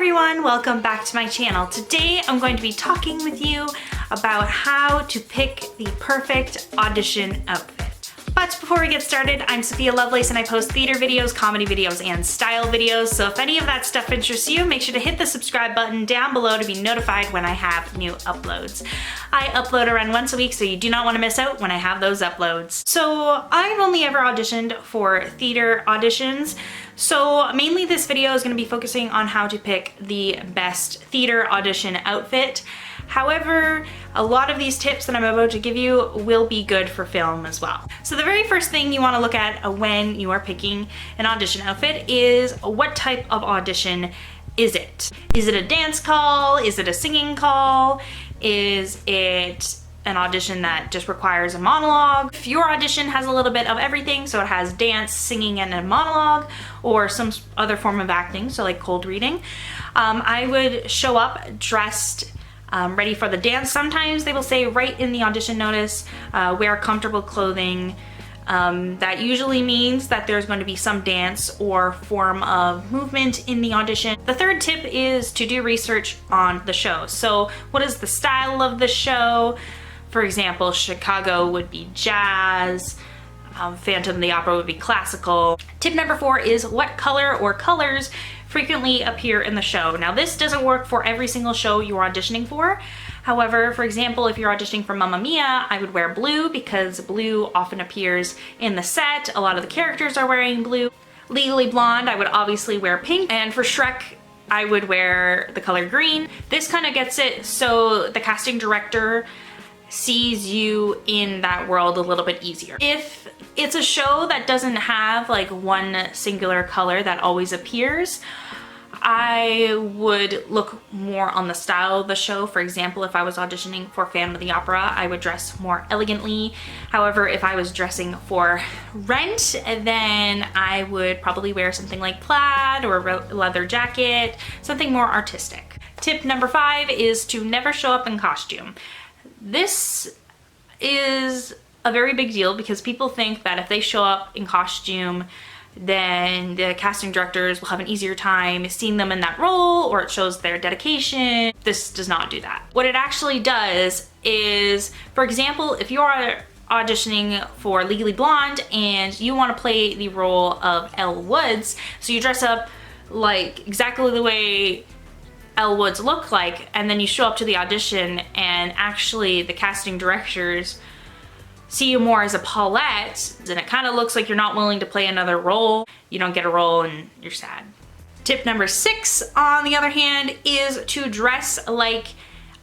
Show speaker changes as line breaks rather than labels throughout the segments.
everyone, welcome back to my channel. Today I'm going to be talking with you about how to pick the perfect audition outfit. But before we get started, I'm Sophia Lovelace and I post theater videos, comedy videos, and style videos. So if any of that stuff interests you, make sure to hit the subscribe button down below to be notified when I have new uploads. I upload around once a week, so you do not want to miss out when I have those uploads. So I've only ever auditioned for theater auditions. So mainly this video is going to be focusing on how to pick the best theater audition outfit. However, a lot of these tips that I'm about to give you will be good for film as well. So the very first thing you want to look at when you are picking an audition outfit is what type of audition is it? Is it a dance call? Is it a singing call? Is it an audition that just requires a monologue? If your audition has a little bit of everything, so it has dance, singing, and a monologue, or some other form of acting, so like cold reading, I would show up dressed ready for the dance. Sometimes they will say right in the audition notice, wear comfortable clothing. That usually means that there's going to be some dance or form of movement in the audition. The third tip is to do research on the show. So what is the style of the show? For example, Chicago would be jazz, Phantom of the Opera would be classical. Tip number 4 is what color or colors frequently appear in the show. Now this doesn't work for every single show you're auditioning for. However, for example, if you're auditioning for Mamma Mia, I would wear blue because blue often appears in the set. A lot of the characters are wearing blue. Legally Blonde, I would obviously wear pink. And for Shrek, I would wear the color green. This kind of gets it so the casting director sees you in that world a little bit easier. If it's a show that doesn't have like one singular color that always appears, I would look more on the style of the show. For example, if I was auditioning for Phantom of the Opera, I would dress more elegantly. However, if I was dressing for Rent, then I would probably wear something like plaid or a leather jacket, something more artistic. Tip number 5 is to never show up in costume. This is a very big deal because people think that if they show up in costume, then the casting directors will have an easier time seeing them in that role, or it shows their dedication. This does not do that. What it actually does is, for example, if you're auditioning for Legally Blonde and you want to play the role of Elle Woods, so you dress up like exactly the way Elle Woods look like, and then you show up to the audition and actually the casting directors see you more as a Paulette, and it kind of looks like you're not willing to play another role. You don't get a role and you're sad. Tip number 6, on the other hand, is to dress like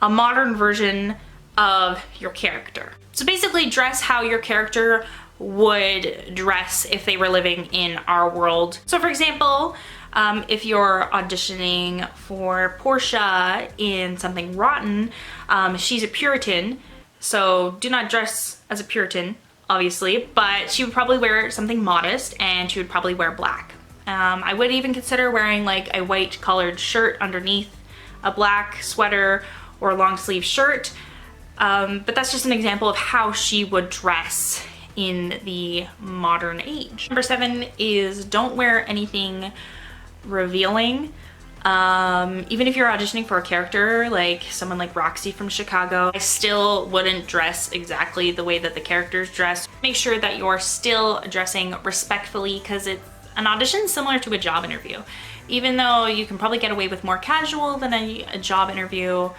a modern version of your character. So basically dress how your character would dress if they were living in our world. So for example, if you're auditioning for Portia in something rotten, she's a Puritan, so do not dress as a Puritan, obviously, but she would probably wear something modest and she would probably wear black. I would even consider wearing like a white colored shirt underneath a black sweater or a long sleeve shirt, but that's just an example of how she would dress in the modern age. Number 7 is don't wear anything revealing. Even if you're auditioning for a character like someone like Roxy from Chicago, I still wouldn't dress exactly the way that the characters dress. Make sure that you're still dressing respectfully because it's an audition similar to a job interview. Even though you can probably get away with more casual than a job interview,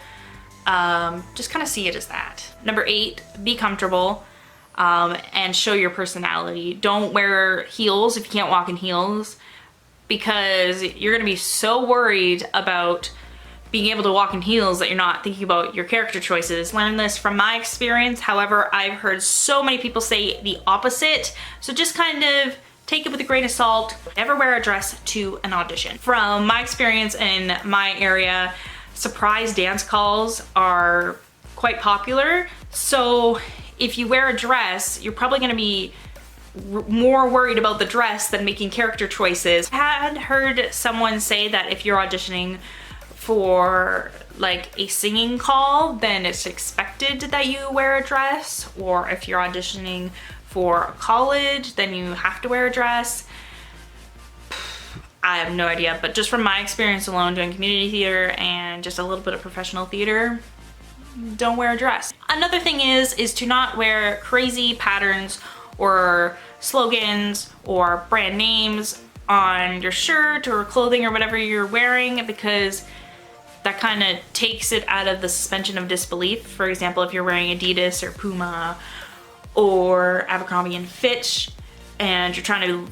just kind of see it as that. Number 8, be comfortable and show your personality. Don't wear heels if you can't walk in heels, because you're gonna be so worried about being able to walk in heels that you're not thinking about your character choices. Learn this from my experience. However, I've heard so many people say the opposite. So just kind of take it with a grain of salt. Never wear a dress to an audition. From my experience in my area, surprise dance calls are quite popular. So if you wear a dress, you're probably gonna be more worried about the dress than making character choices. I had heard someone say that if you're auditioning for like a singing call, then it's expected that you wear a dress, or if you're auditioning for college, then you have to wear a dress. I have no idea, but just from my experience alone doing community theater and just a little bit of professional theater, don't wear a dress. Another thing is to not wear crazy patterns or slogans or brand names on your shirt or clothing or whatever you're wearing, because that kind of takes it out of the suspension of disbelief. For example, if you're wearing Adidas or Puma or Abercrombie and Fitch and you're trying to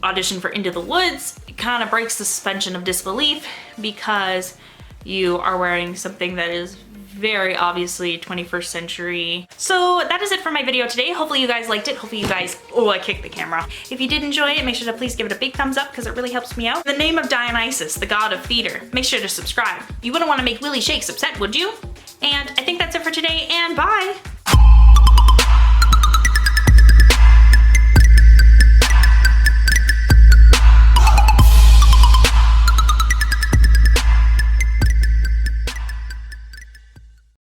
audition for Into the Woods, it kind of breaks the suspension of disbelief because you are wearing something that is very obviously 21st century. So that is it for my video today. Hopefully you guys liked it. Hopefully you guys, oh, I kicked the camera. If you did enjoy it, make sure to please give it a big thumbs up because it really helps me out. In the name of Dionysus, the god of theater, make sure to subscribe. You wouldn't want to make Willie Shakes upset, would you? And I think that's it for today, and bye!